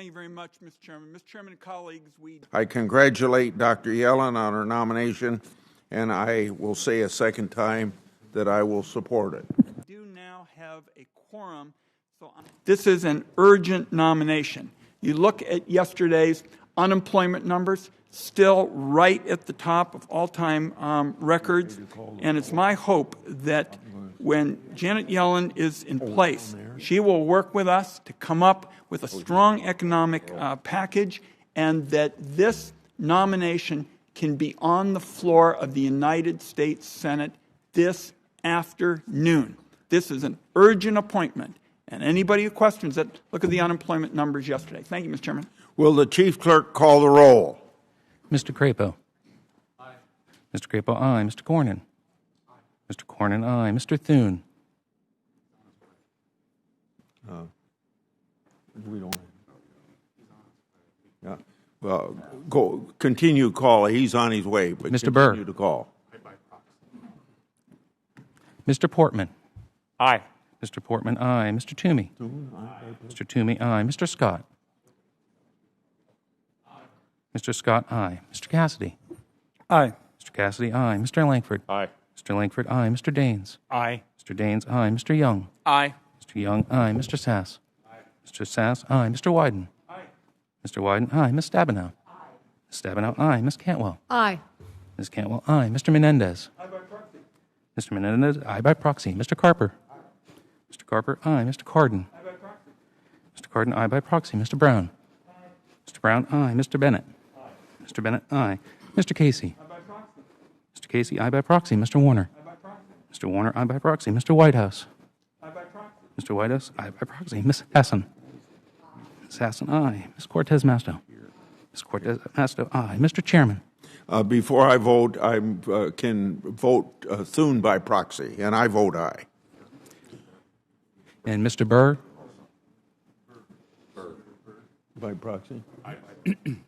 Thank you very much, Mr. Chairman. Mr. Chairman and colleagues, I congratulate Dr. Yellen on her nomination, and I will say a second time that I will support it. We do now have a quorum, so this is an urgent nomination. You look at yesterday's unemployment numbers, still right at the top of all-time records, and it's my hope that when Janet Yellen is in place, she will work with us to come up with a strong economic package, and that this nomination can be on the floor of the United States Senate this afternoon. This is an urgent appointment, and anybody who questions it, look at the unemployment numbers yesterday. Thank you, Mr. Chairman. Will the Chief Clerk call the roll? Mr. Crapo. Aye. Mr. Crapo, aye. Mr. Cornyn. Aye. Mr. Cornyn, aye. Mr. Thune. We don't. Yeah. Well, continue call. He's on his way, but Mr. continue Burr. to call. Mr. Portman. Aye. Mr. Portman, aye. Mr. Toomey. Mr. Toomey, aye. Mr. Scott. Mr. Scott, aye. Mr. Cassidy. Aye. Mr. Cassidy, aye. Mr. Langford. Aye. Mr. Langford, aye. Mr. Daines. Aye. Mr. Daines, aye. Mr. Young. Aye. Mr. Young, aye. Mr. Sass. Mr. Sass, aye. Mr. Wyden. Aye. Mr. Wyden, aye. Ms. Stabenow. Ms. Stabenow, aye. Ms. Cantwell. Aye. Ms. Cantwell, aye. Mr. Menendez. Aye by proxy. Mr. Menendez, aye by proxy. Mr. Carper. Mr. Carper, aye. Mr. Cardin. Aye by proxy. Mr. Cardin, aye by proxy. Mr. Brown. Mr. Brown, aye. Mr. Bennett. Mr. Bennett, aye. Mr. Casey. Aye by proxy. Mr. Casey, aye by proxy. Mr. Warner. Aye by proxy. Mr. Warner, aye by proxy. Mr. Whitehouse. Aye by proxy. Mr. Whitehouse, aye by proxy. Ms. Hassan. Ms. Hassan, aye. Ms. Cortez Masto. Ms. Cortez Masto, aye. Mr. Chairman. Before I vote, I can vote Thune by proxy, and I vote aye. And Mr. Burr. By proxy?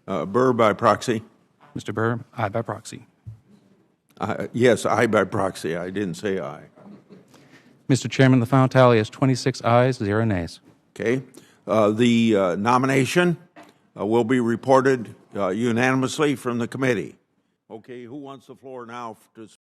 Burr by proxy? Mr. Burr, aye by proxy. Yes, aye by proxy. I didn't say aye. Mr. Chairman, the final tally is 26 ayes, 0 nays. Okay. The nomination will be reported unanimously from the committee. Okay, who wants the floor now to